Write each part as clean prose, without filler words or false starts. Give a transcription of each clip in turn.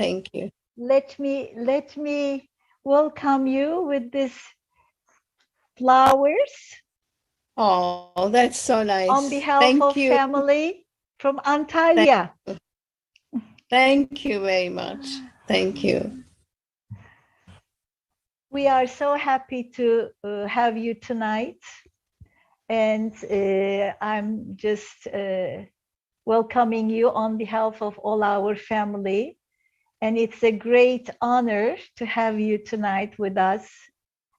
Thank you. Let me welcome you with these flowers Oh, that's so nice. on behalf Thank of you. family from Antalya. Thank you very much. Thank you. We are so happy to have you tonight. And I'm just welcoming you on behalf of all our family. And it's a great honor to have you tonight with us.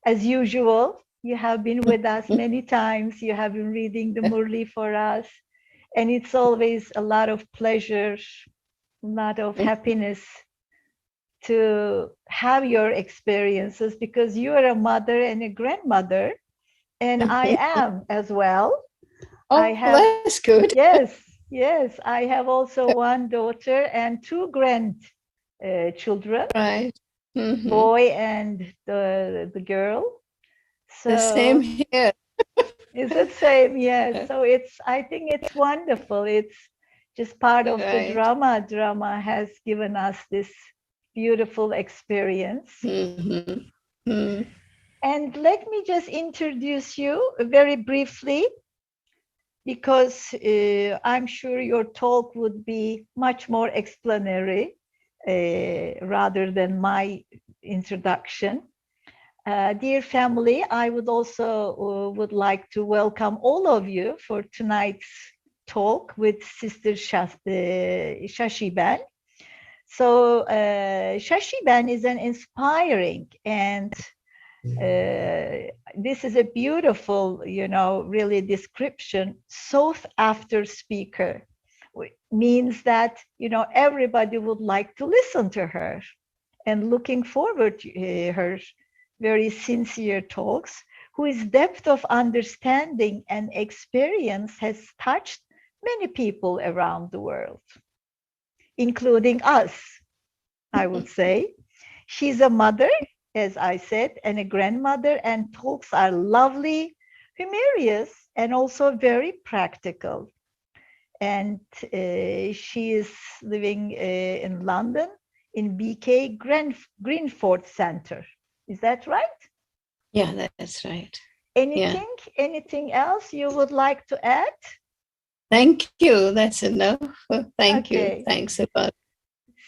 As usual, you have been with us many times. You have been reading the Murli for us. And it's always a lot of pleasure, a lot of happiness to have your experiences, because you are a mother and a grandmother, and I am as well. Oh, I have, that's good. yes. I have also one daughter and two grandchildren, Right. boy and the girl. So The same here. is it same? Yes. So I think it's wonderful. It's just part of the Right. drama. Drama has given us this beautiful experience. And let me just introduce you very briefly, because I'm sure your talk would be much more explanatory rather than my introduction. Dear family, I would also would like to welcome all of you for tonight's talk with Sister Sashi Behn. So Sashi Behn is an inspiring and this is a beautiful, really description, sought after speaker. Means that, everybody would like to listen to her, and looking forward to her very sincere talks, whose depth of understanding and experience has touched many people around the world, including us, I would say. She's a mother, as I said, and a grandmother, and talks are lovely, humorous, and also very practical. And she is living in London, in BK Greenford Center. Is that right? Yeah, that's right. Anything else you would like to add? Thank you. That's enough. Thank you. Okay. Thanks a lot.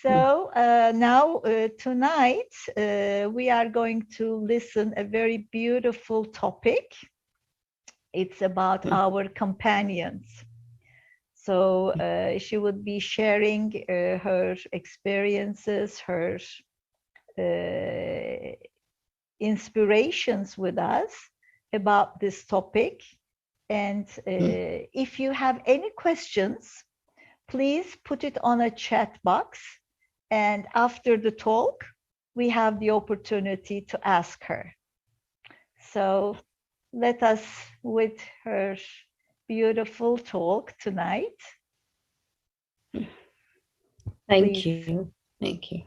So now tonight we are going to listen a very beautiful topic. It's about our companions. So she would be sharing her experiences, her inspirations with us about this topic. And if you have any questions, please put it on a chat box. And after the talk, we have the opportunity to ask her. So let us with her beautiful talk tonight. Thank you. Thank you.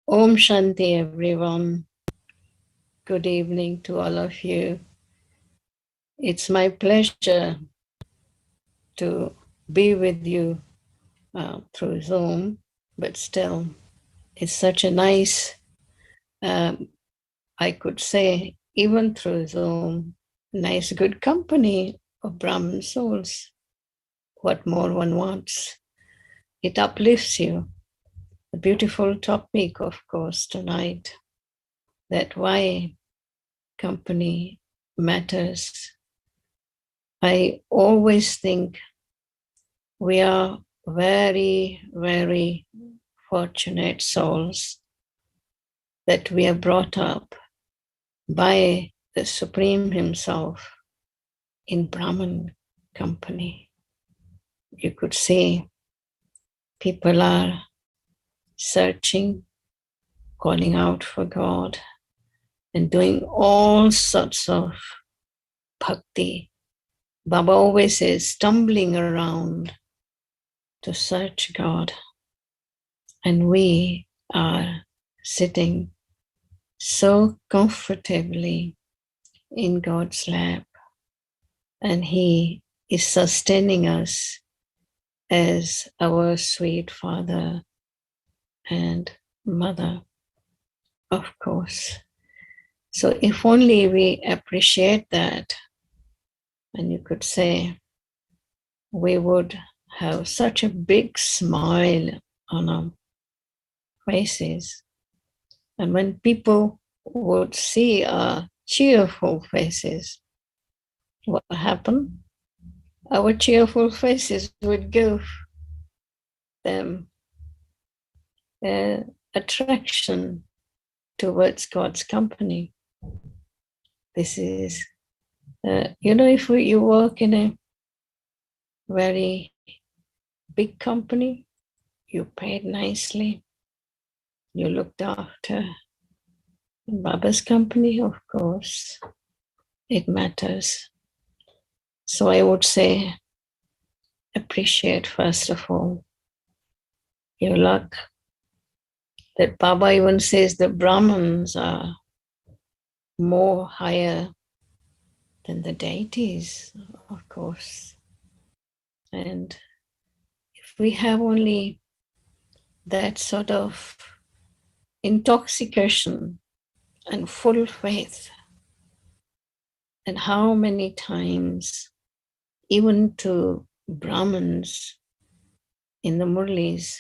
Om Shanti, everyone. Good evening to all of you. It's my pleasure to be with you through Zoom, but still, it's such a nice, I could say, even through Zoom, nice, good company of Brahman souls. What more one wants? It uplifts you. A beautiful topic, of course, tonight, that why company matters. I always think we are very, very fortunate souls that we are brought up by the Supreme Himself in Brahman company. You could see people are searching, calling out for God, and doing all sorts of bhakti. Baba always says, stumbling around to search God. And we are sitting so comfortably in God's lap, and He is sustaining us as our sweet Father and Mother, of course. So if only we appreciate that, and you could say, we would have such a big smile on our faces. And when people would see our cheerful faces, what happened? Our cheerful faces would give them attraction towards God's company. This is, if you work in a very big company, you paid nicely, you looked after. In Baba's company, of course, it matters. So I would say, appreciate first of all your luck. That Baba even says the Brahmins are more higher than the deities, of course. And if we have only that sort of intoxication and full faith, and how many times, even to Brahmins in the Murlis,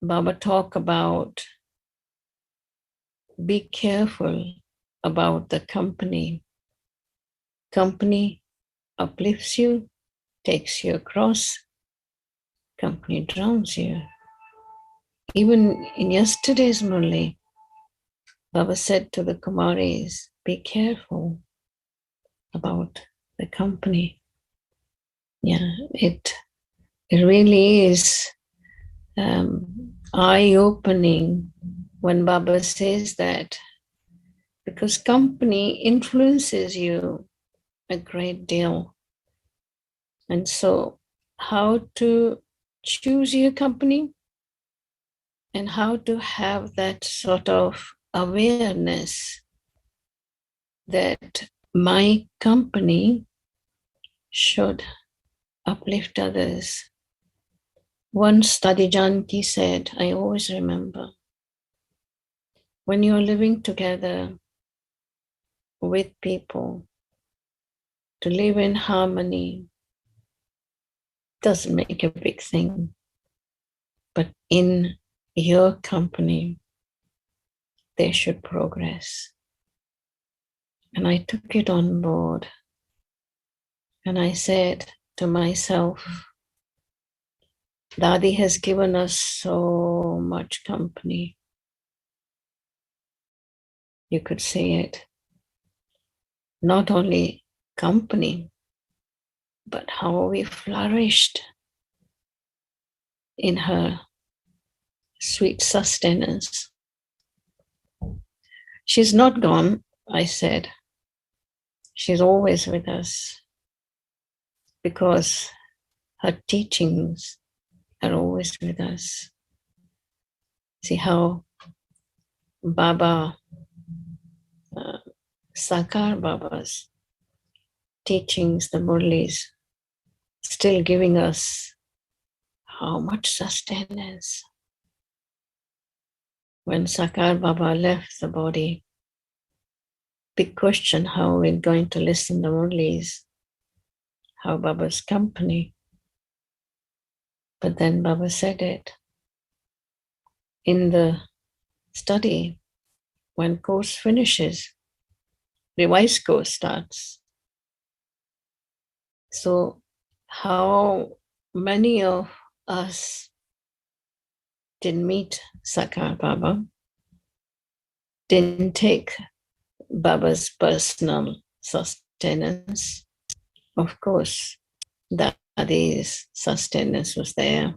Baba talk about be careful about the company. Company uplifts you, takes you across, company drowns you. Even in yesterday's Murli, Baba said to the Kumaris, be careful about the company. Yeah, it really is eye-opening when Baba says that, because company influences you a great deal. And so how to choose your company and how to have that sort of awareness that my company should uplift others. Once Tadi Janki said, I always remember, when you're living together with people, to live in harmony doesn't make a big thing. But in your company, they should progress. And I took it on board. And I said to myself, Dadi has given us so much company. You could say it. Not only company, but how we flourished in her sweet sustenance. She's not gone, I said. She's always with us because her teachings are always with us. See how Baba, Sakar Baba's teachings, the Murlis, still giving us how much sustenance. When Sakar Baba left the body, big question how we're going to listen to Murlis, how Baba's company. But then Baba said it. In the study, when course finishes, revised course starts. So how many of us didn't meet Sakar Baba, didn't take Baba's personal sustenance? Of course, Dadi's sustenance was there.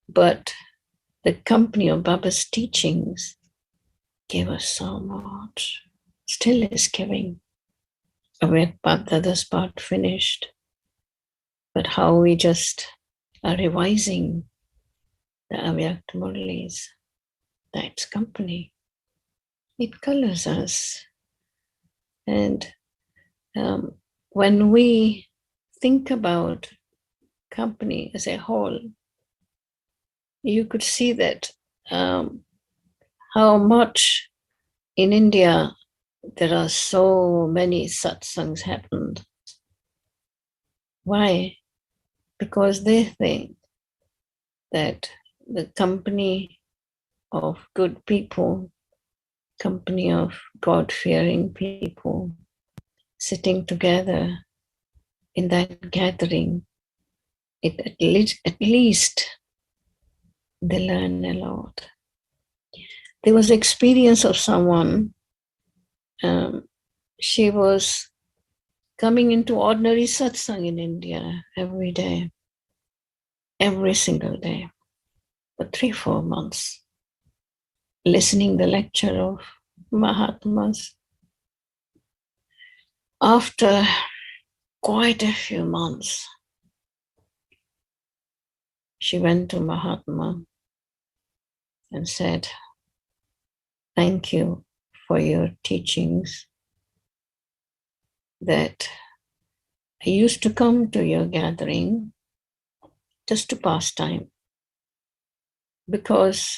But the company of Baba's teachings gave us so much, still is giving. Avyakt Bhagdada's part finished, but how we just are revising the Avyakt Murlis, that's company. It colors us. And when we think about company as a whole, you could see that how much in India there are so many satsangs happened. Why? Because they think that the company of good people, company of God-fearing people, sitting together in that gathering, at least they learn a lot. There was experience of someone, she was coming into ordinary satsang in India every day, every single day, for 3-4 months, listening the lecture of Mahatmas. After quite a few months, she went to Mahatma and said, "Thank you for your teachings, that I used to come to your gathering just to pass time because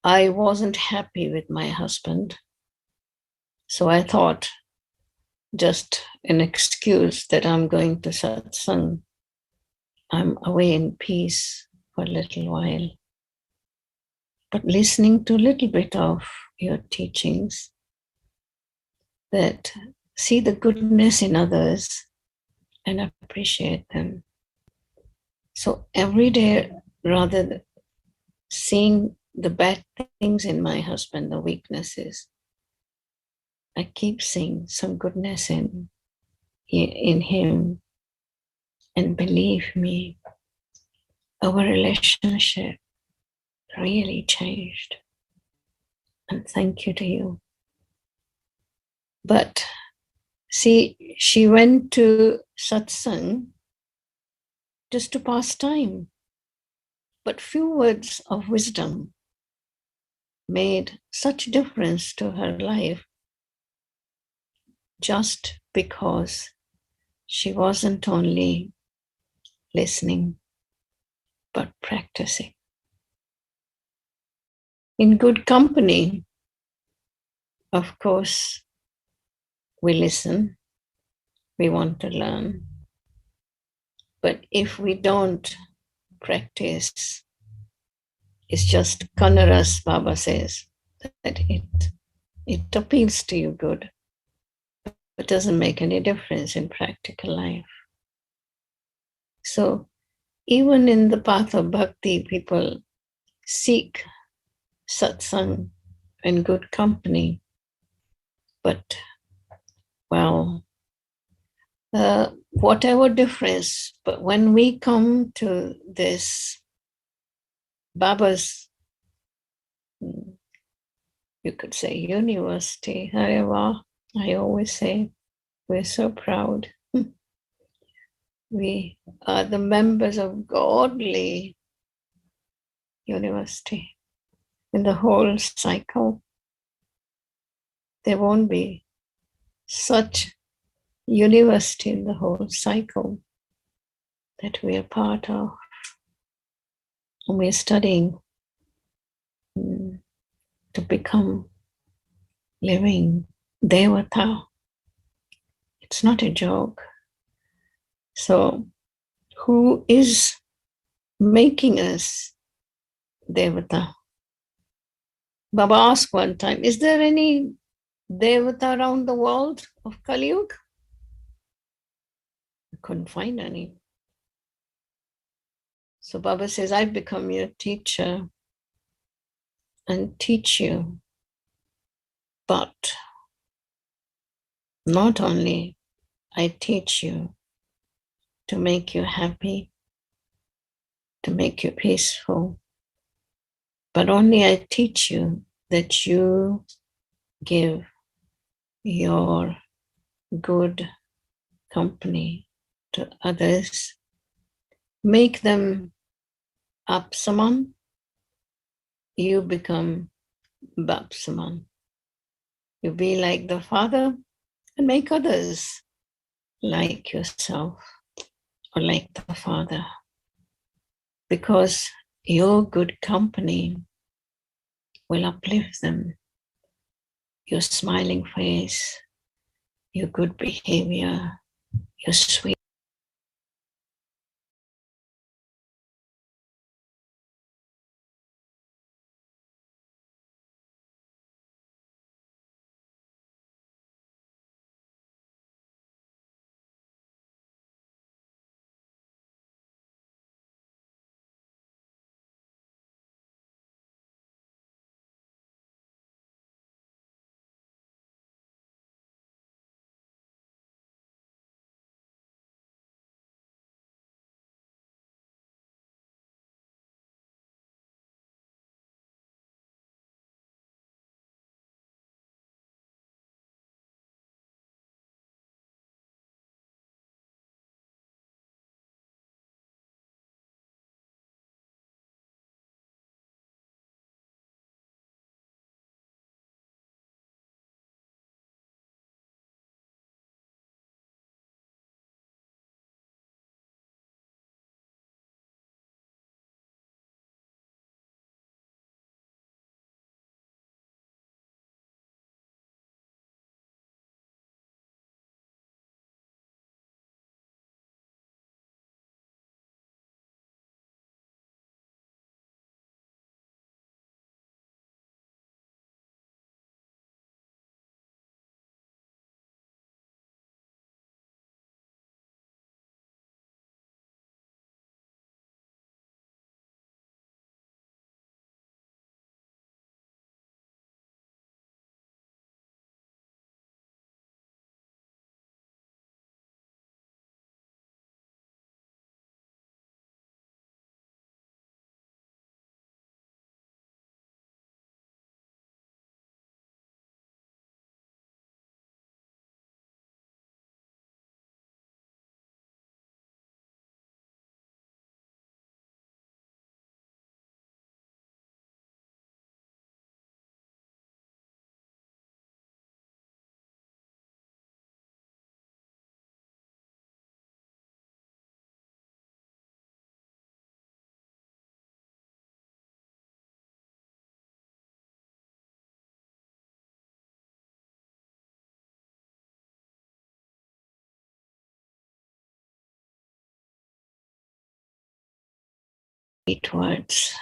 I wasn't happy with my husband. So I thought just an excuse that I'm going to satsang. I'm away in peace for a little while. But listening to a little bit of your teachings, that see the goodness in others and appreciate them. So every day, rather than seeing the bad things in my husband, the weaknesses, I keep seeing some goodness in him. And believe me, our relationship really changed. And thank you to you. But see, she went to satsang just to pass time. But few words of wisdom made such difference to her life just because she wasn't only listening, but practicing. In good company, of course, we listen, we want to learn. But if we don't practice, it's just Kanaras, Baba says, that it appeals to you good, but doesn't make any difference in practical life. So even in the path of bhakti, people seek satsang and good company, but well, whatever difference, but when we come to this Baba's, you could say, university, Hareva, I always say, we're so proud. We are the members of godly university. In the whole cycle, there won't be such university in the whole cycle that we are part of. And we're studying to become living Devata. It's not a joke. So who is making us Devata? Baba asked one time, is there any Devata around the world of Kali Yuga? I couldn't find any. So Baba says, I've become your teacher and teach you, but not only I teach you to make you happy, to make you peaceful, but only I teach you that you give your good company to others, make them apsaman, you become bapsaman. You be like the Father and make others like yourself or like the Father, because your good company will uplift them. Your smiling face, your good behavior, your sweet words,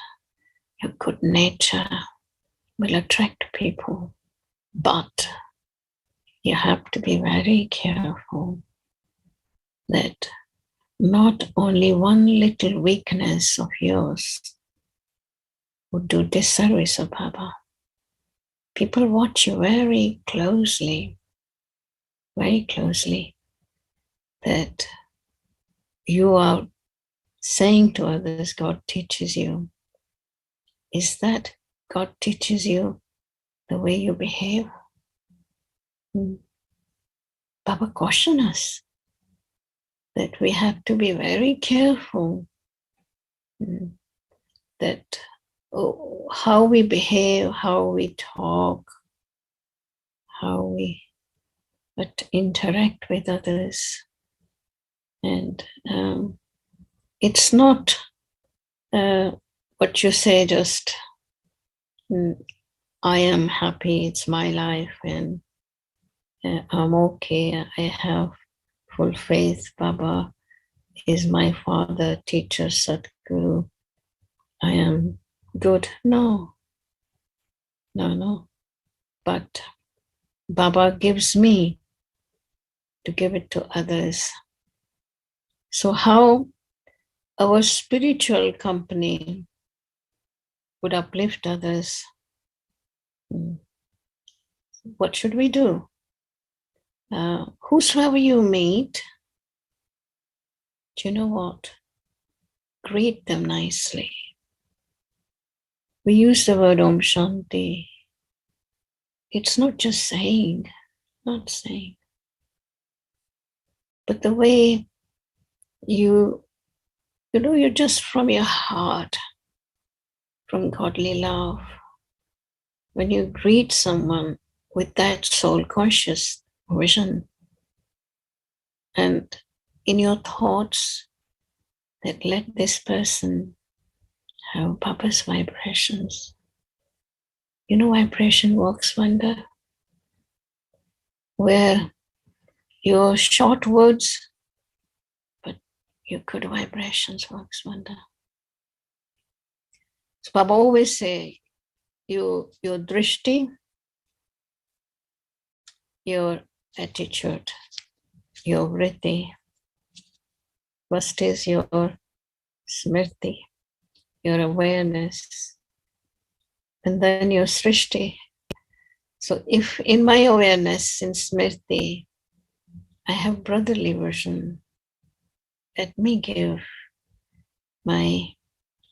your good nature will attract people. But you have to be very careful that not only one little weakness of yours would do disservice of Baba. People watch you very closely, that you are saying to others, God teaches you. Is that God teaches you the way you behave? Baba cautioned us that we have to be very careful that how we behave, how we talk, how we interact with others. And it's not what you say, just I am happy, it's my life, and I'm okay, I have full faith, Baba is my father, teacher, Sadguru, I am good. No. But Baba gives me to give it to others. So how our spiritual company would uplift others? What should we do? Whosoever you meet, do you know what? Greet them nicely. We use the word Om Shanti. It's not just saying, but the way you're just from your heart, from godly love. When you greet someone with that soul conscious vision, And in your thoughts, that let this person have Baba's vibrations. You know, vibration works wonder, where your short words, but your good vibrations works wonder. So Baba always say, your drishti, your attitude, your vritti. First is your smriti, your awareness, and then your srishti. So if in my awareness, in smriti, I have brotherly vision, let me give my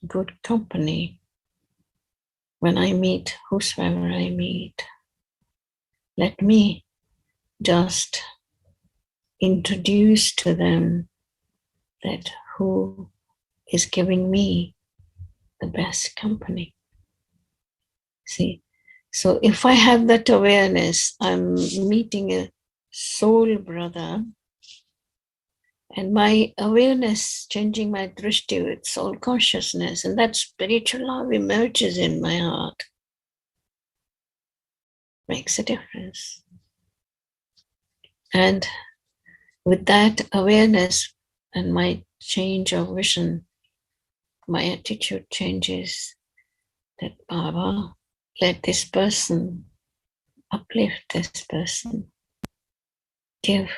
good company when I meet whosoever I meet. Let me just introduce to them that who is giving me the best company. See, so if I have that awareness, I'm meeting a soul brother, and my awareness changing my drishti with soul consciousness, and that spiritual love emerges in my heart, makes a difference. And with that awareness and my change of vision, my attitude changes, that Baba, let this person uplift this person, give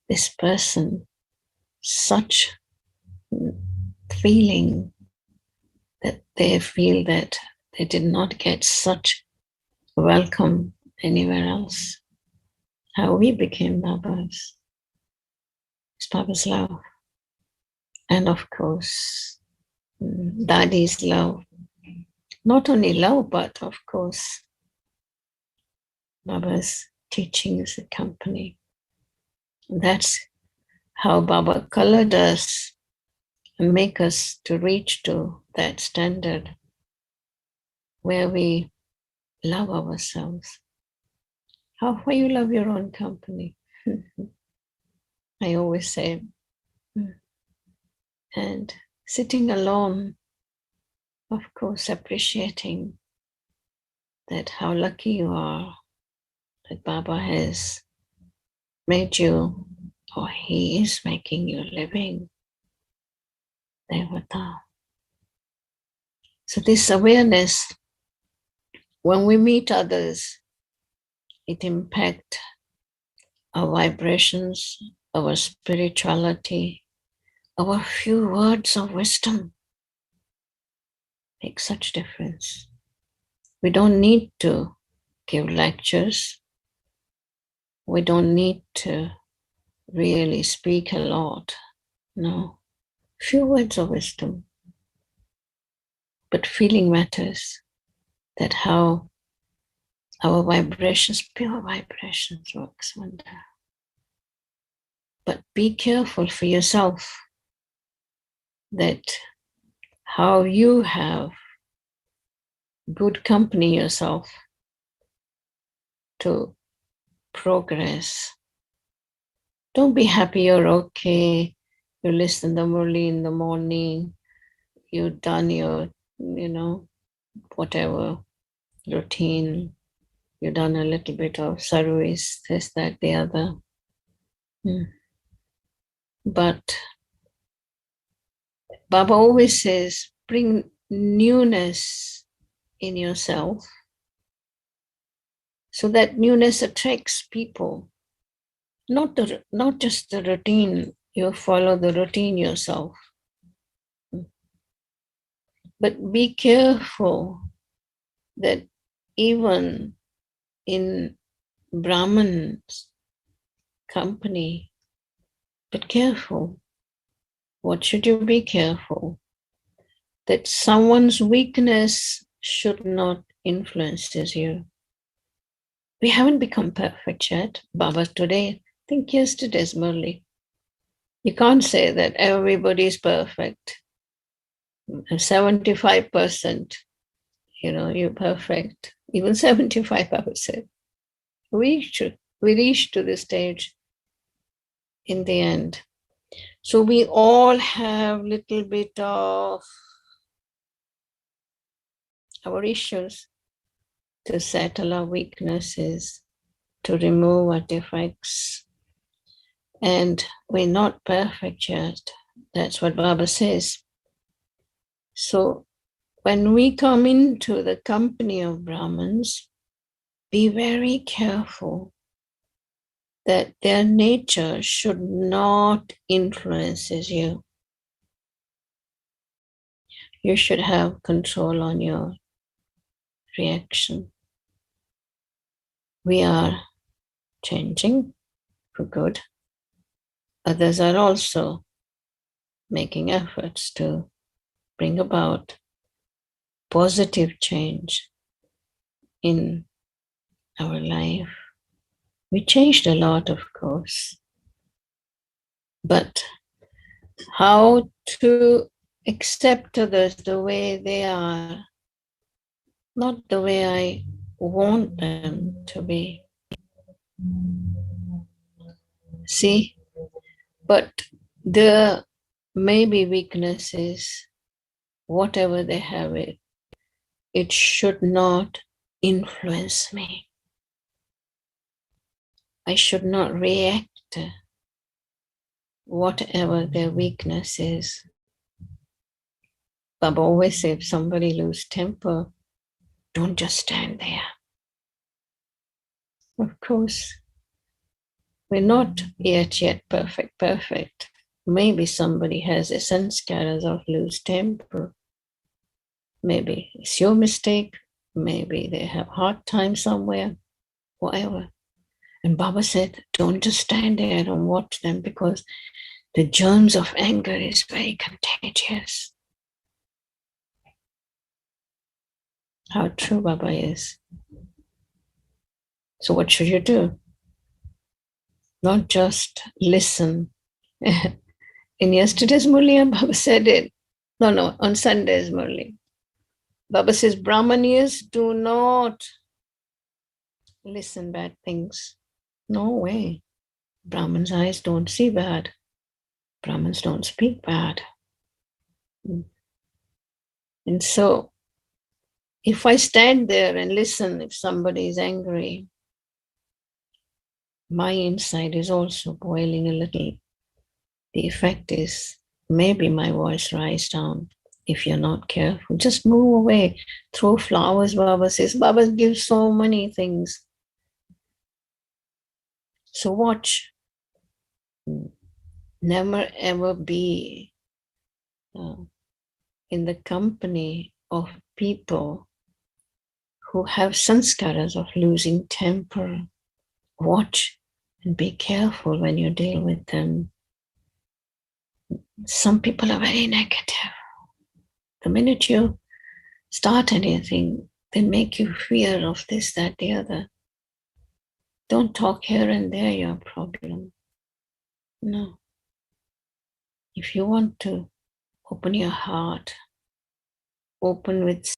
this person such feeling that they feel that they did not get such welcome anywhere else. How we became Baba's. It's Baba's love. And of course, Dadi's love. Not only love, but of course, Baba's teachings accompany. That's how Baba colored us and make us to reach to that standard where we love ourselves. How far you love your own company? I always say, and sitting alone, of course, appreciating that how lucky you are that Baba has made you, or he is making you living Devata. So this awareness, when we meet others, it impacts our vibrations, our spirituality, our few words of wisdom make such difference. We don't need to give lectures. We don't need to really speak a lot. No, few words of wisdom. But feeling matters, that how our vibrations, pure vibrations works wonder. But be careful for yourself that how you have good company yourself to progress. Don't be happy you're okay. You listen the Murli in the morning. You've done your, whatever routine. You've done a little bit of service, this, that, the other. But Baba always says, bring newness in yourself so that newness attracts people. Not just the routine, you follow the routine yourself. But be careful that even in Brahman's company, but careful. What should you be careful? That someone's weakness should not influence you. We haven't become perfect yet. Baba today, I think yesterday's Murli. You can't say that everybody is perfect. 75%, you're perfect. Even 75, I would say. We reach to the stage in the end. So we all have little bit of our issues to settle our weaknesses, to remove our defects. And we're not perfect yet. That's what Baba says. So when we come into the company of Brahmins, be very careful that their nature should not influence you. You should have control on your reaction. We are changing for good. Others are also making efforts to bring about positive change in our life. We changed a lot, of course, but how to accept others the way they are, not the way I want them to be. See, but there may be weaknesses, whatever they have it should not influence me. I should not react to whatever their weakness is. Baba always said, if somebody lose temper, don't just stand there. Of course, we're not yet perfect. Maybe somebody has a sanskaras of lose temper. Maybe it's your mistake. Maybe they have hard time somewhere, whatever. And Baba said, don't just stand there and watch them, because the germs of anger is very contagious. How true Baba is. So what should you do? Not just listen. In yesterday's Murli, Baba said it. No, on Sunday's Murli. Baba says, Brahmanis do not listen bad things. No way. Brahmins' eyes don't see bad. Brahmins don't speak bad. And so, if I stand there and listen, if somebody is angry, my inside is also boiling a little. The effect is maybe my voice rise down. If you're not careful, just move away. Throw flowers, Baba says. Baba gives so many things. So watch. Never ever be in the company of people who have sanskaras of losing temper. Watch and be careful when you deal with them. Some people are very negative. The minute you start anything, they make you fear of this, that, the other. Don't talk here and there your problem. No. If you want to open your heart, open with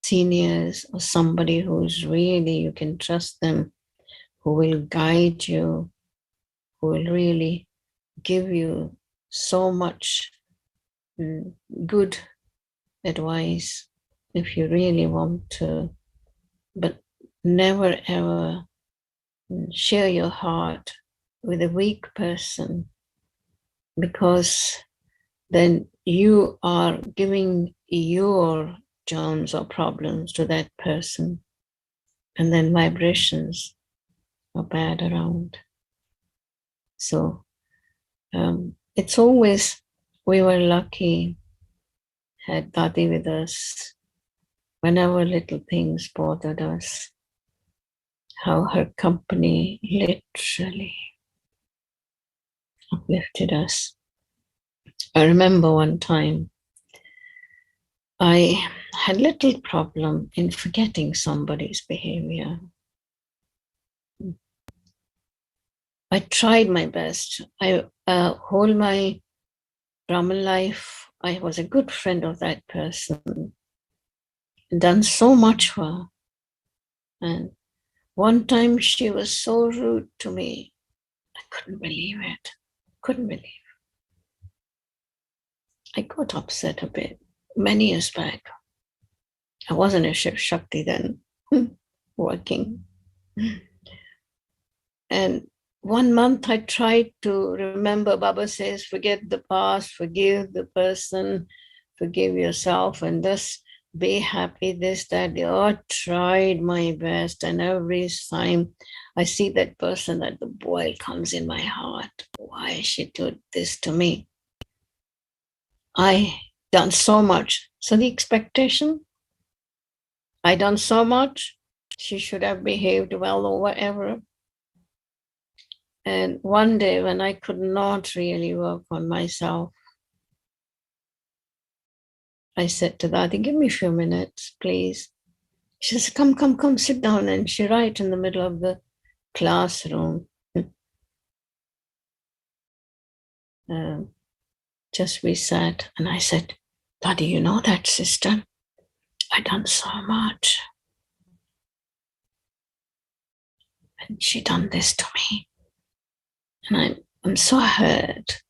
seniors or somebody who's really, you can trust them, who will guide you, who will really give you so much good advice if you really want to, but never ever share your heart with a weak person, because then you are giving your germs or problems to that person, and then vibrations are bad around. So it's always, we were lucky, had Dadi with us whenever little things bothered us, how her company literally uplifted us. I remember one time I had little problem in forgetting somebody's behavior. I tried my best. I whole my Brahman life, I was a good friend of that person, done so much for her. And one time she was so rude to me, I couldn't believe it. Couldn't believe it. I got upset a bit many years back. I wasn't a Shiv Shakti then, working. And 1 month I tried to remember, Baba says, forget the past, forgive the person, forgive yourself, and thus be happy, this, that. I tried my best, and every time I see that person, that the boil comes in my heart. Why she did this to me? I done so much. So the expectation, I done so much, she should have behaved well or whatever. And one day when I could not really work on myself, I said to Dadi, give me a few minutes, please. She says, come, sit down. And she right in the middle of the classroom. Just we sat, and I said, Dadi, you know that, sister? I done so much. And she done this to me. And I'm so hurt.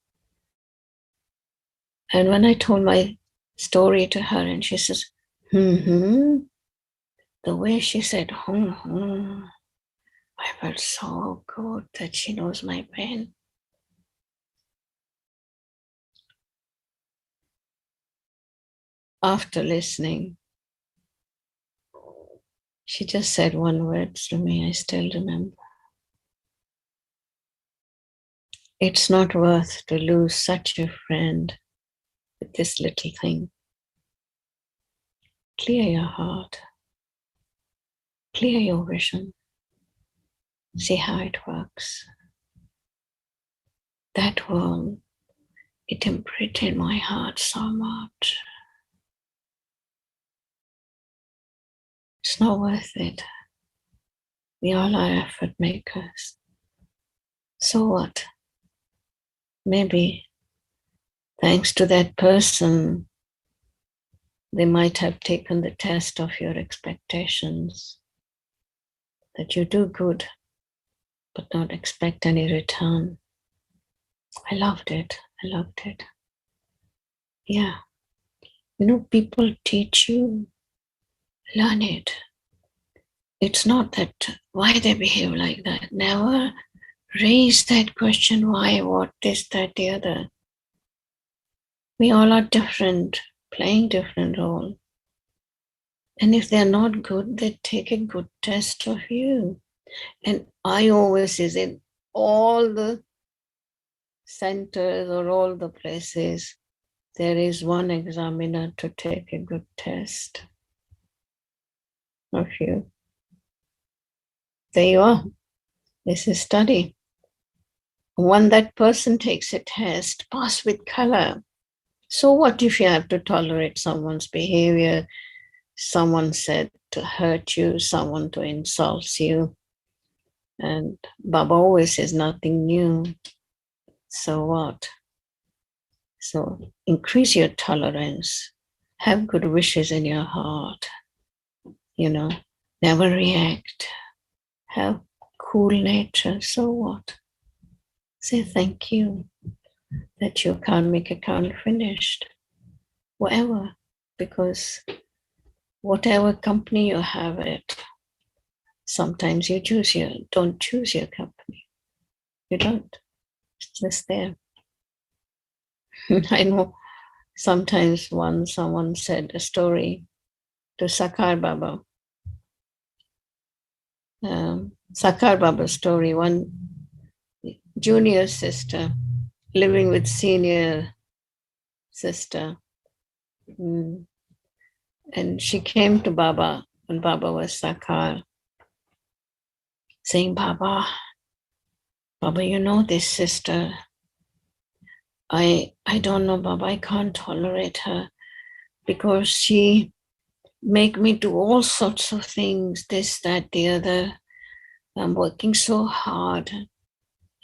And when I told my story to her, and she says, the way she said, I felt so good that she knows my pain. After listening, she just said one word to me, I still remember. It's not worth to lose such a friend with this little thing. Clear your heart. Clear your vision. See how it works. That world, it imprinted my heart so much. It's not worth it. We all are effort makers. So what? Maybe thanks to that person, they might have taken the test of your expectations, that you do good, but not expect any return. I loved it. I loved it. Yeah. You know, people teach you, learn it. It's not that why they behave like that. Never raise that question, why, what, this, that, the other. We all are different, playing different roles. And if they're not good, they take a good test of you. And I always say in all the centers or all the places, there is one examiner to take a good test of you. There you are. This is study. When that person takes a test, pass with color. So what if you have to tolerate someone's behavior, someone said to hurt you, someone to insult you? And Baba always says nothing new. So what? So increase your tolerance. Have good wishes in your heart. never react, have cool nature. So what? Say thank you that your karmic account finished, whatever, because whatever company you have it, sometimes you don't choose your company. You don't. It's just there. I know sometimes someone said a story to Sakar Baba. Sakar Baba's story, one junior sister living with senior sister. And she came to Baba when Baba was Sakar, saying, Baba, this sister. I don't know, Baba, I can't tolerate her because she make me do all sorts of things, this, that, the other. I'm working so hard.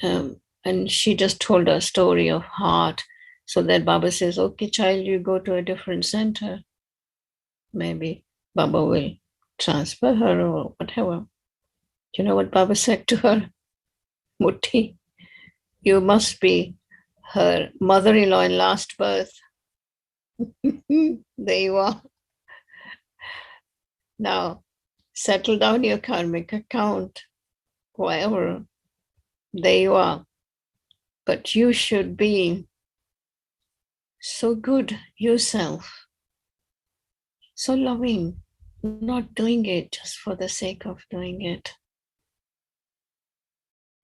And she just told a story of heart. So that Baba says, okay, child, you go to a different center. Maybe Baba will transfer her or whatever. You know what Baba said to her? Mutti, you must be her mother-in-law in last birth. There you are. Now, settle down your karmic account, whatever. There you are. But you should be so good yourself, so loving, not doing it just for the sake of doing it.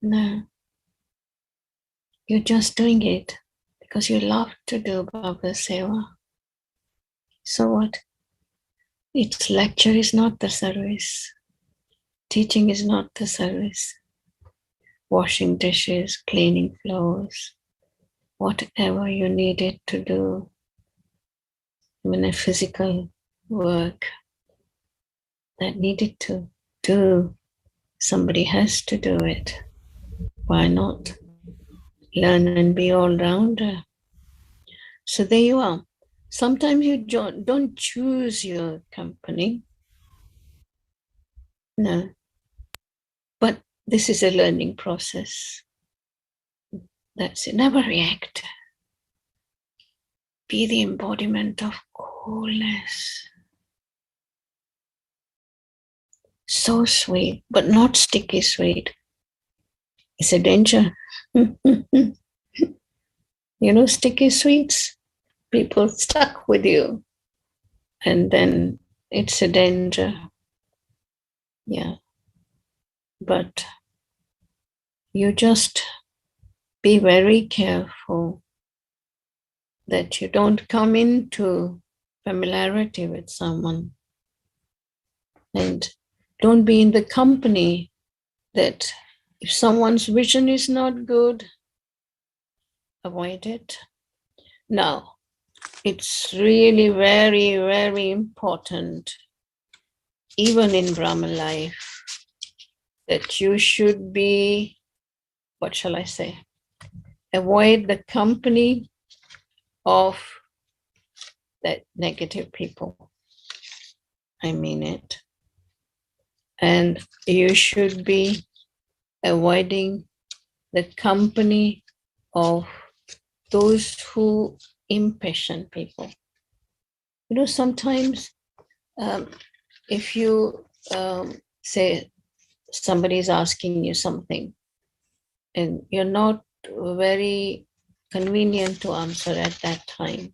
No, you're just doing it because you love to do Baba Seva. So what? Its lecture is not the service. Teaching is not the service. Washing dishes, cleaning floors, whatever you need it to do, even a physical work that needed to do, somebody has to do it. Why not? Learn and be all-rounder. So there you are. Sometimes you don't choose your company. No. But this is a learning process. That's it. Never react. Be the embodiment of coolness. So sweet, but not sticky sweet. It's a danger. Sticky sweets, people stuck with you. And then it's a danger. Yeah. But you just be very careful that you don't come into familiarity with someone. And don't be in the company that if someone's vision is not good, avoid it. Now, it's really very, very important, even in Brahma life, that you should be, what shall I say, avoid the company of that negative people. I mean it. And you should be avoiding the company of those who impatient people. Sometimes if you say somebody is asking you something and you're not very convenient to answer at that time,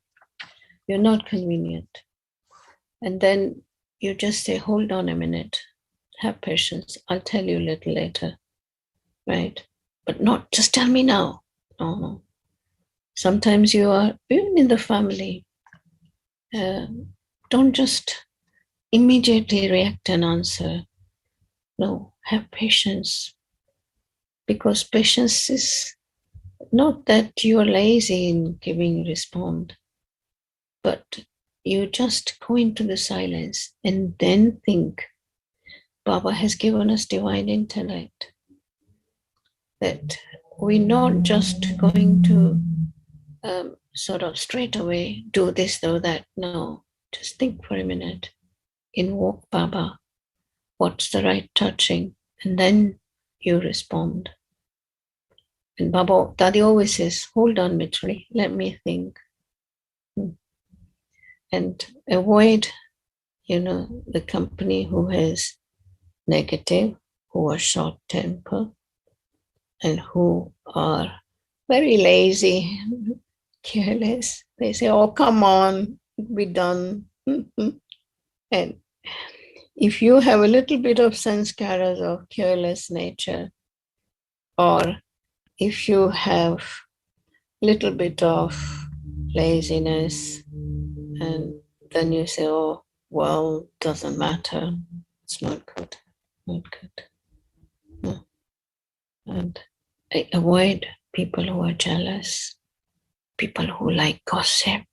you're not convenient. And then you just say, hold on a minute, have patience, I'll tell you a little later, right? But not just tell me now. No. Sometimes you are, even in the family, don't just immediately react and answer. No, have patience. Because patience is not that you are lazy in giving response, but you just go into the silence and then think. Baba has given us divine intellect, that we're not just going to sort of straight away do this or that. No, just think for a minute. Invoke Baba. What's the right touching? And then you respond. And Baba, Daddy always says, hold on, Mitri, let me think. And avoid, the company who has negative, who are short temper, and who are very lazy, careless. They say, oh, come on, be done. And if you have a little bit of sanskaras of careless nature, or if you have a little bit of laziness, and then you say, oh, well, doesn't matter. It's not good. Not good. No. And I avoid people who are jealous, people who like gossip.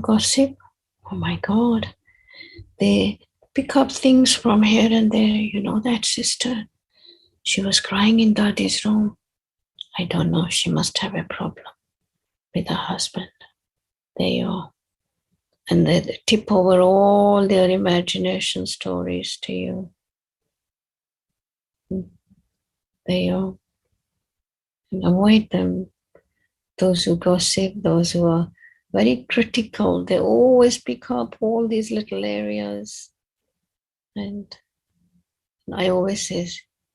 Gossip? Oh my God. They pick up things from here and there. That sister, she was crying in Daddy's room. I don't know. She must have a problem with her husband. There you are. And they tip over all their imagination stories to you. There you are. And avoid them. Those who gossip, those who are very critical, they always pick up all these little areas. And I always say,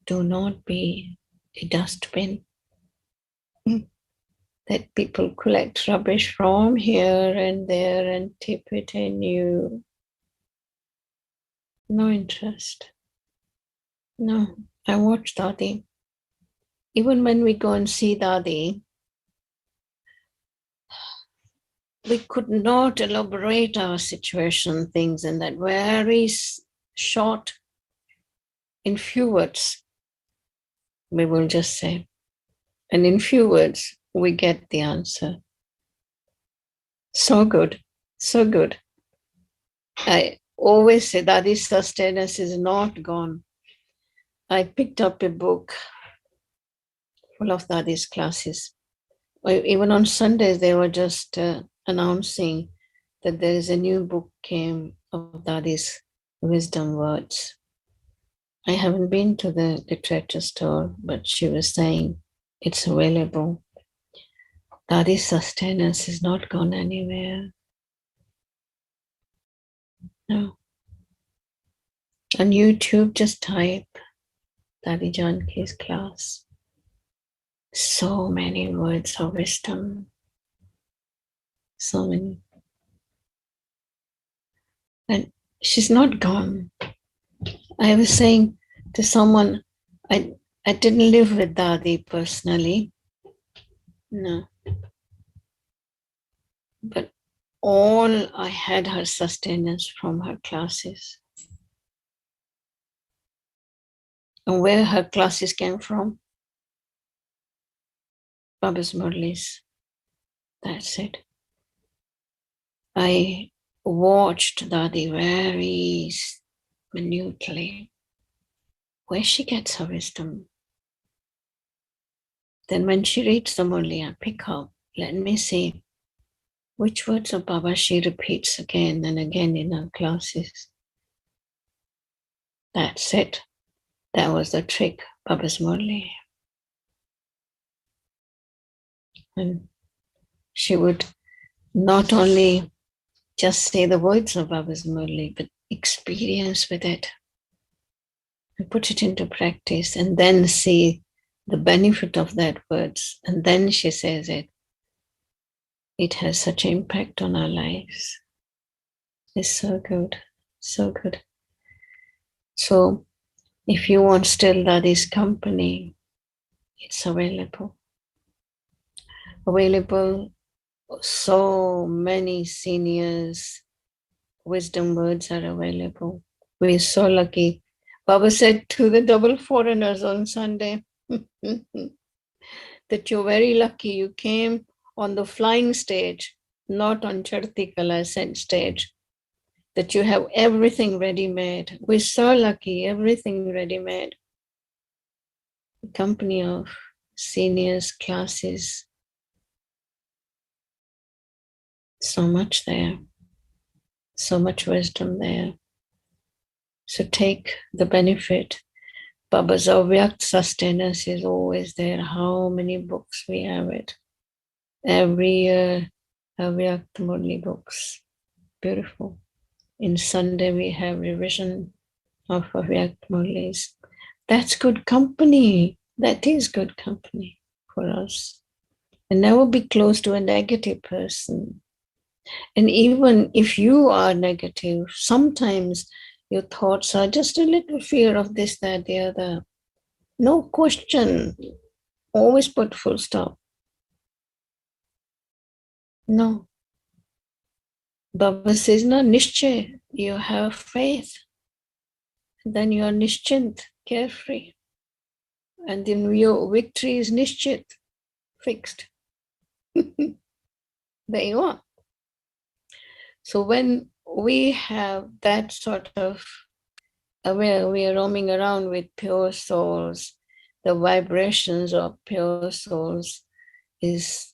do not be a dustbin that people collect rubbish from here and there and tip it in you. No interest. No, I watch Dadi. Even when we go and see Dadi, we could not elaborate our situation, things in that very short, in few words, we will just say. And in few words, we get the answer. So good, so good. I always say that this sustenance is not gone. I picked up a book full of Dadi's classes. Even on Sundays, they were just announcing that there is a new book came of Dadi's wisdom words. I haven't been to the literature store, but she was saying it's available. Dadi's sustenance is not gone anywhere. No. On YouTube, just type Dadi Janki's class. So many words of wisdom. So many. And she's not gone. I was saying to someone, I didn't live with Dadi personally. No. But all I had her sustenance from her classes. And where her classes came from? Baba's Murlis. That's it. I watched Dadi very minutely, where she gets her wisdom. Then when she reads the Murli, I pick up, let me see which words of Baba she repeats again and again in her classes. That's it. That was the trick, Baba's Murli. And she would not only just say the words of Baba's Murli, but experience with it and put it into practice and then see the benefit of that words. And then she says it. It has such impact on our lives. It's so good, so good. So if you want still Dadi's company, it's available. Available, so many seniors, wisdom words are available. We're so lucky. Baba said to the double foreigners on Sunday that you're very lucky you came on the flying stage, not on Chartikala ascent stage, that you have everything ready-made. We're so lucky, everything ready-made. Company of seniors, classes, so much there, so much wisdom there, So take the benefit. Baba's Avyakt sustenance is always there. How many books we have it? Every year, Avyakt Murli books. Beautiful. In Sunday, we have revision of Avyakt Murlis. That's good company. That is good company for us. And never be close to a negative person. And even if you are negative, sometimes your thoughts are just a little fear of this, that, the other. No question. Always put full stop. No. Baba says, no, Nishchay, you have faith. Then you are Nishchint, carefree. And then your victory is Nishchit, fixed. There you are. So when we have that sort of, we are roaming around with pure souls, the vibrations of pure souls is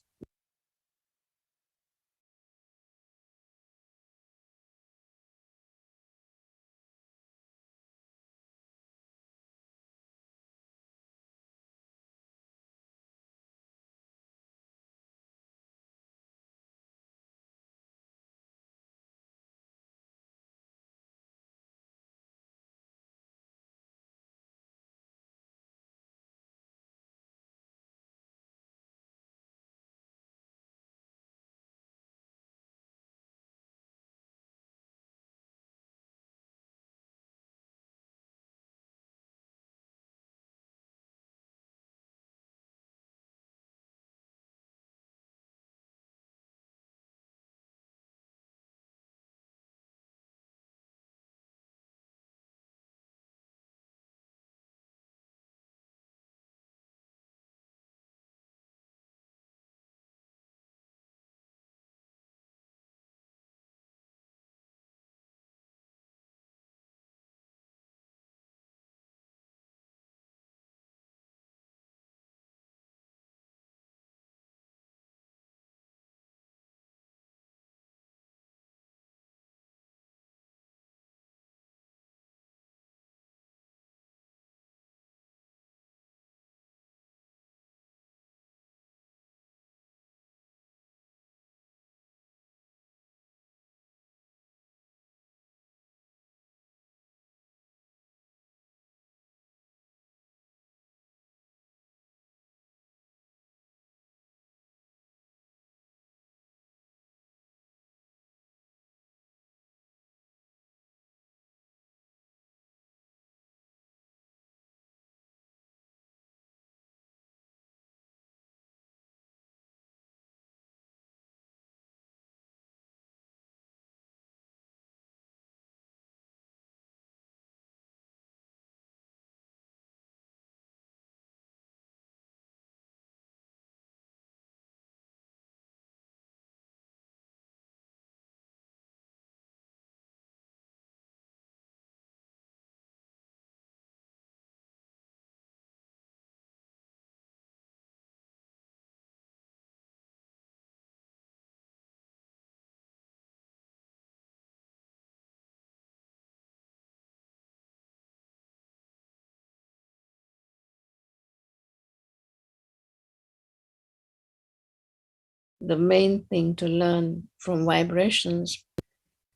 the main thing to learn from vibrations,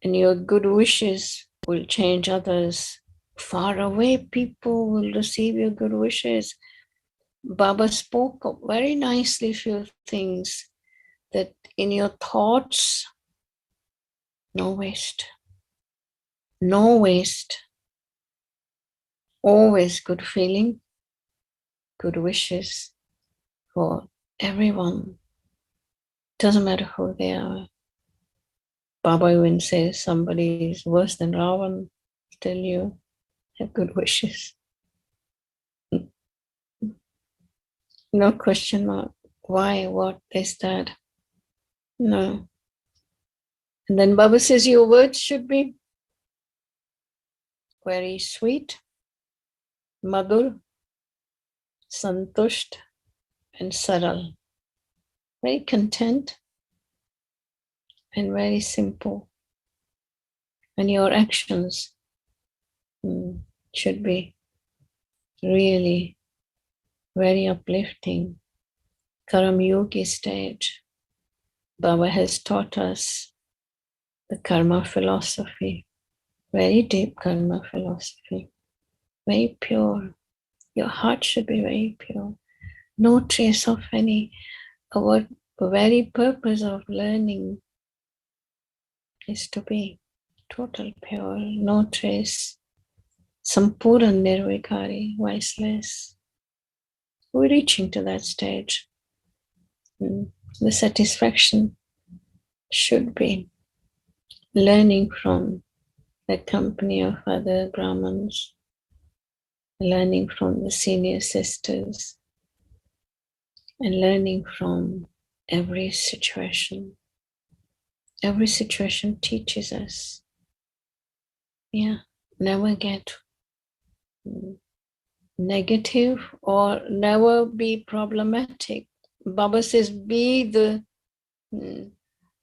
and your good wishes will change others. Far away people will receive your good wishes. Baba spoke very nicely few things, that in your thoughts, no waste. No waste. Always good feeling, good wishes for everyone. Doesn't matter who they are. Baba even says somebody is worse than Ravan, still you have good wishes. No question mark. Why? What is that? No. And then Baba says your words should be very sweet, madhur, santusht, and saral. Very content and very simple. And your actions should be really very uplifting. Karam Yogi stage. Baba has taught us the karma philosophy, very deep karma philosophy, very pure. Your heart should be very pure. No trace of any. Our very purpose of learning is to be total pure, no trace. Sampuran nirvikari, viceless. We're reaching to that stage. The satisfaction should be learning from the company of other Brahmins, learning from the senior sisters, and learning from every situation. Every situation teaches us. Yeah, never get negative or never be problematic. Baba says, be the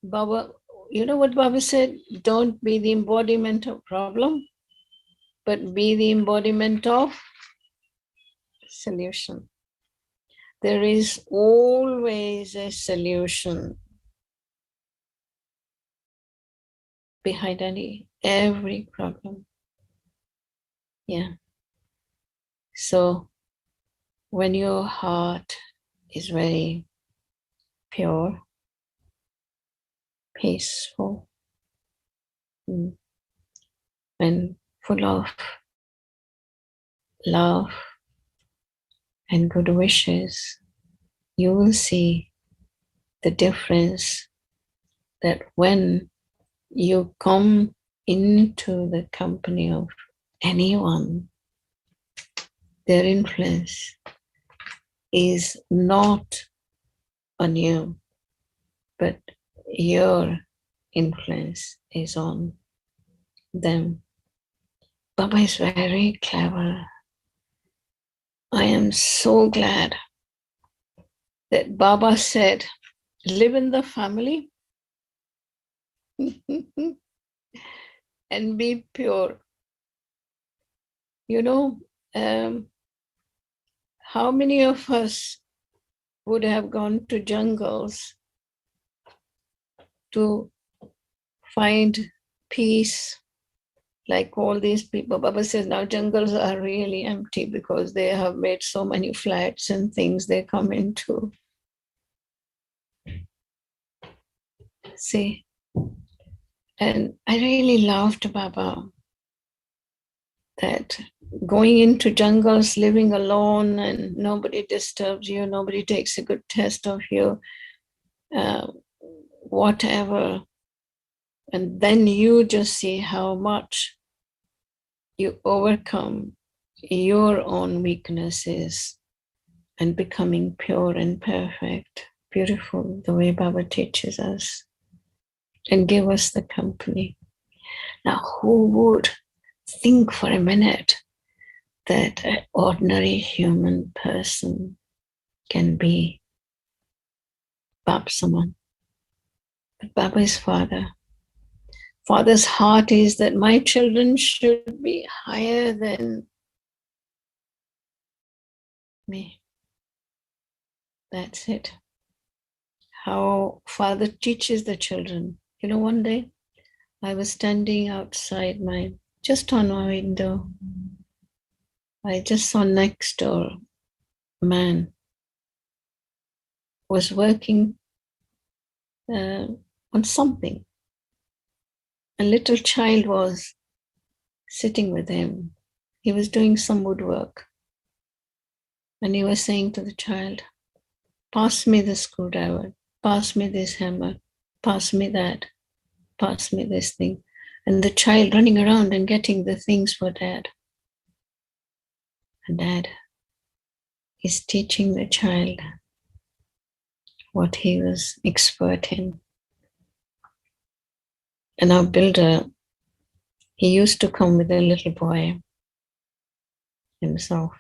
Baba. You know what Baba said? Don't be the embodiment of problem, but be the embodiment of solution. There is always a solution behind every problem. Yeah. So when your heart is very pure, peaceful, and full of love and good wishes, you will see the difference that when you come into the company of anyone, their influence is not on you, but your influence is on them. Baba is very clever. I am so glad that Baba said, live in the family and be pure. You know, how many of us would have gone to jungles to find peace like all these people? Baba says now jungles are really empty because they have made so many flats and things they come into. See, and I really loved Baba that going into jungles, living alone, and nobody disturbs you, nobody takes a good test of you, whatever. And then you just see how much you overcome your own weaknesses and becoming pure and perfect. Beautiful, the way Baba teaches us and give us the company. Now, who would think for a minute that an ordinary human person can be Bab-saman? But Baba is Father. Father's heart is that my children should be higher than me. That's it. How Father teaches the children. You know, one day I was standing outside just on my window. I just saw next door a man was working on something. A little child was sitting with him. He was doing some woodwork. And he was saying to the child, pass me the screwdriver, pass me this hammer, pass me that, pass me this thing. And the child running around and getting the things for dad. And dad is teaching the child what he was expert in. And our builder, he used to come with a little boy himself.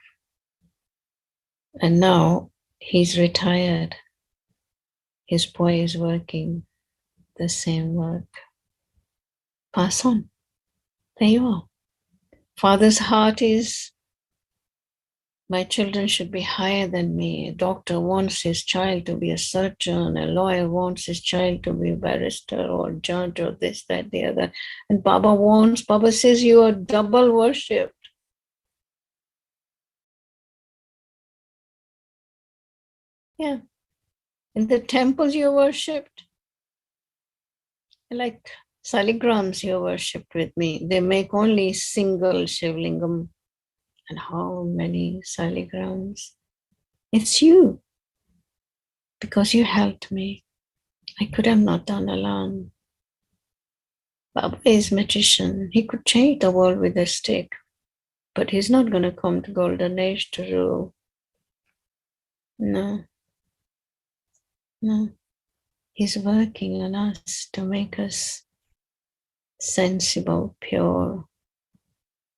And now he's retired. His boy is working the same work. Pass on. There you are. Father's heart is, my children should be higher than me. A doctor wants his child to be a surgeon. A lawyer wants his child to be a barrister or judge or this, that, the other. And Baba says you are double worshipped. Yeah. In the temples you're worshipped. Like saligrams you're worshipped with me. They make only single Shivlingam. And how many saligrams? It's you. Because you helped me. I could have not done alone. Baba is magician. He could change the world with a stick. But he's not going to come to Golden Age to rule. No. No. He's working on us to make us sensible, pure,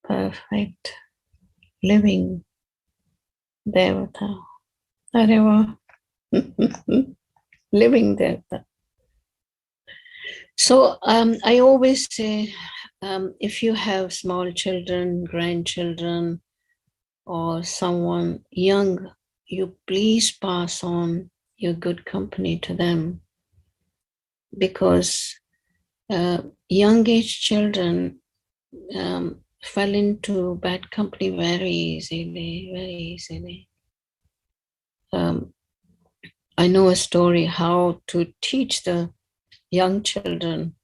perfect, living Devata. Areva. Living Devata. So I always say, if you have small children, grandchildren, or someone young, you please pass on your good company to them, because young age children fell into bad company very easily, very easily. I know a story how to teach the young children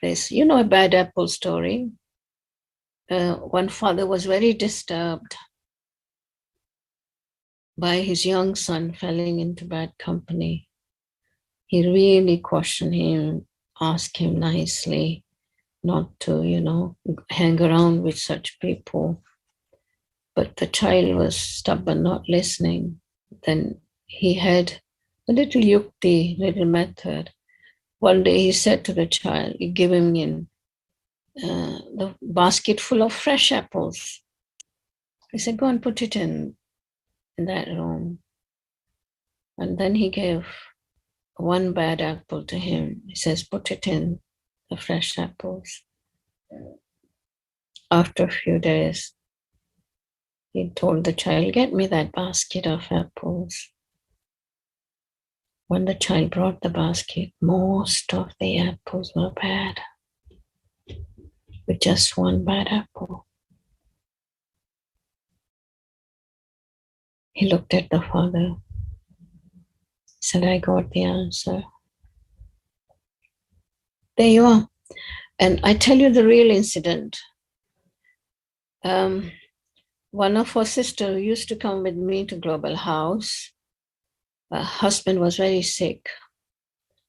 this. You know a bad apple story. One father was very disturbed by his young son falling into bad company. He really cautioned him, asked him nicely not to, hang around with such people. But the child was stubborn, not listening. Then he had a little yukti, little method. One day he said to the child, he gave him in the basket full of fresh apples. He said, go and put it in that room. And then he gave one bad apple to him. He says, put it in the fresh apples. After a few days, he told the child, get me that basket of apples. When the child brought the basket, most of the apples were bad, with just one bad apple. He looked at the father, said, I got the answer. There you are. And I tell you the real incident. One of our sisters used to come with me to Global House. Her husband was very sick.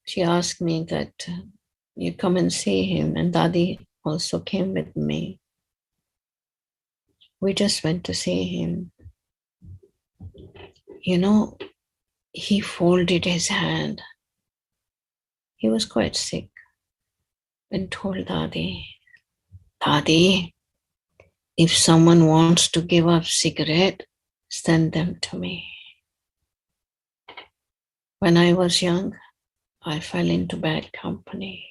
She asked me that you come and see him, and Dadi also came with me. We just went to see him. He folded his hand. He was quite sick and told Dadi, Dadi, if someone wants to give up cigarette, send them to me. When I was young, I fell into bad company.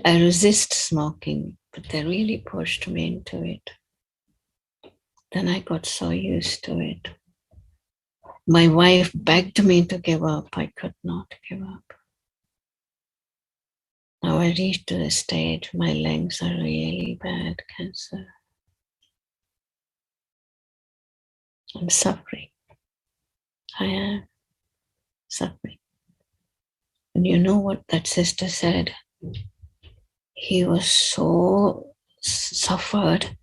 I resist smoking, but they really pushed me into it. Then I got so used to it. My wife begged me to give up. I could not give up. Now I reached to the stage, my lungs are really bad, cancer. I'm suffering. I am suffering. And you know what that sister said? He was so suffered,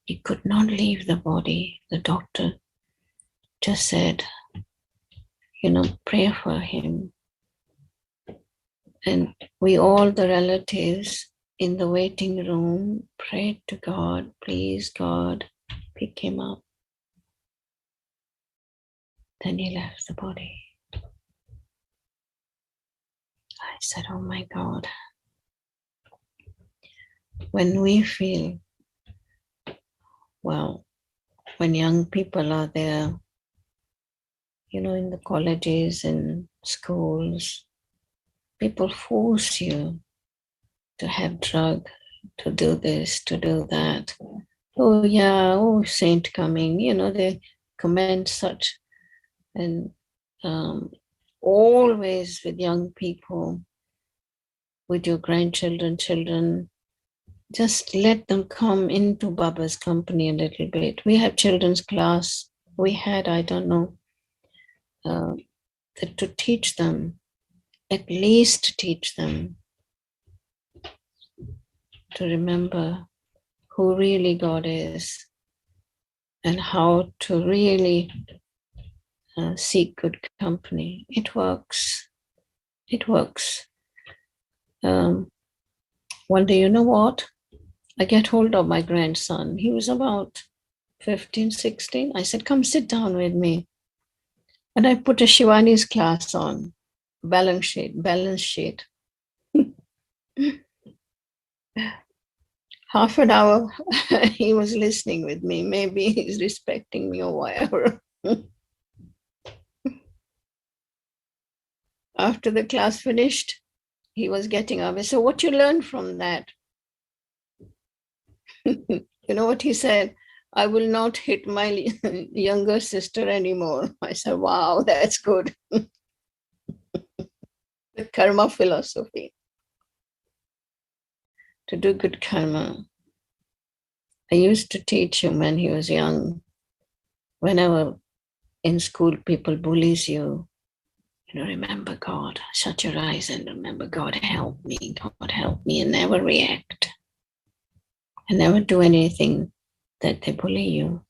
he could not leave the body. The doctor just said, pray for him. And we all, the relatives in the waiting room, prayed to God, please God, pick him up. Then he left the body. I said, oh my God. When we feel, when young people are there, in the colleges and schools, people force you to have drug. to do this, to do that. Oh yeah, oh saint coming, they comment such. And always with young people, with your grandchildren, children, just let them come into Baba's company a little bit. We have children's class. We had, I don't know, to teach them, at least teach them to remember who really God is and how to really seek good company. It works. It works. One day, you know what? I get hold of my grandson. He was about 15, 16. I said, come sit down with me. And I put a Shivani's class on, balance sheet. Half an hour, he was listening with me. Maybe he's respecting me or whatever. After the class finished, he was getting up. I said, what you learned from that? You know what he said? I will not hit my younger sister anymore. I said, wow, that's good. The karma philosophy. To do good karma. I used to teach him when he was young. Whenever in school people bullies you, remember God, shut your eyes and remember God help me, God help me, and never react. And never do anything that they bully you.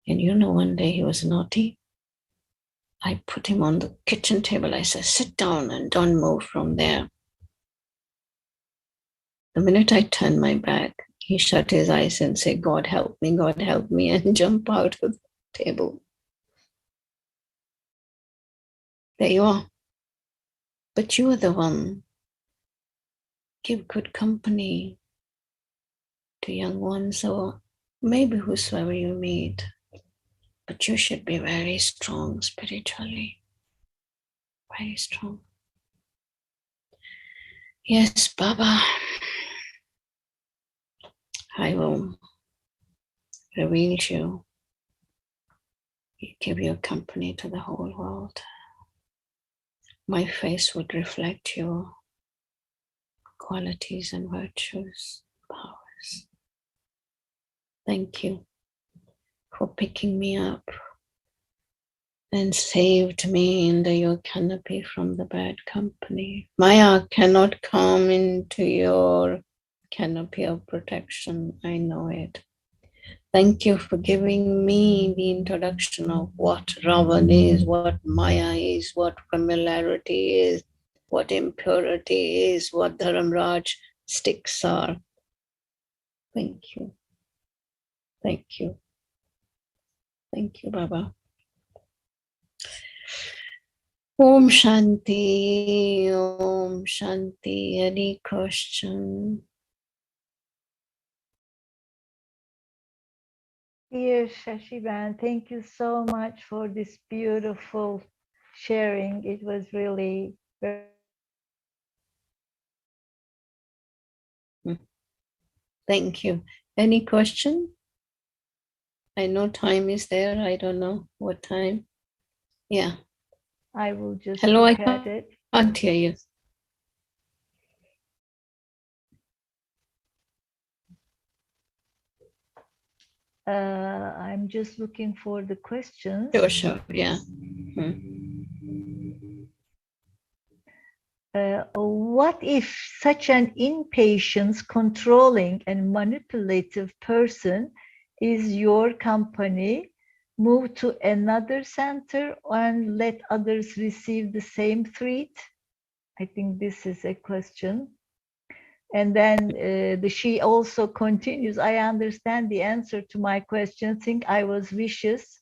And one day he was naughty. I put him on the kitchen table. I said, sit down and don't move from there. The minute I turned my back, he shut his eyes and said, God help me, and jump out of the table. There you are. But you are the one. Give good company to young ones or maybe whosoever you meet. But you should be very strong spiritually. Very strong. Yes, Baba. I will reveal you. Give your company to the whole world. My face would reflect your qualities and virtues, powers. Thank you for picking me up and saved me under your canopy from the bad company. Maya cannot come into your canopy of protection. I know it. Thank you for giving me the introduction of what Ravan is, what Maya is, what familiarity is, what impurity is, what Dharamraj sticks are. Thank you. Thank you. Thank you, Baba. Om Shanti, Om Shanti. Any question? Dear Shashiban, thank you so much for this beautiful sharing. It was really very. Thank you. Any question? I know time is there. I don't know what time. Yeah. I will just Hello, look I at it. can't hear you. I'm just looking for the questions. Sure, yeah. What if such an impatient, controlling, and manipulative person is your company? Move to another center and let others receive the same threat? I think this is a question. And then she also continues, I understand the answer to my question. Think I was vicious.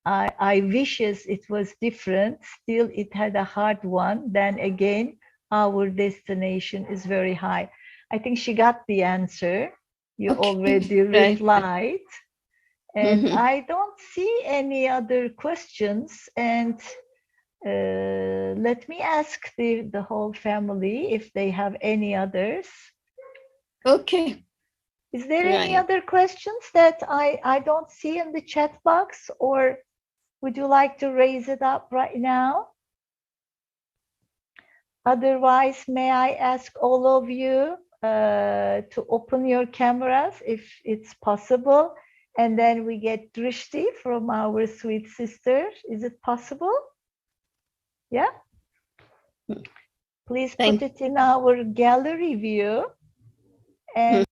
I wishes it was different. Still, it had a hard one. Then again, our destination is very high. I think she got the answer. You already replied. And I don't see any other questions. And Let me ask the whole family if they have any others. Okay. Is there any Right. other questions that I don't see in the chat box, or would you like to raise it up right now? Otherwise, may I ask all of you to open your cameras if it's possible, and then we get Drishti from our sweet sister. Is it possible? Yeah? Please put it in our gallery view. And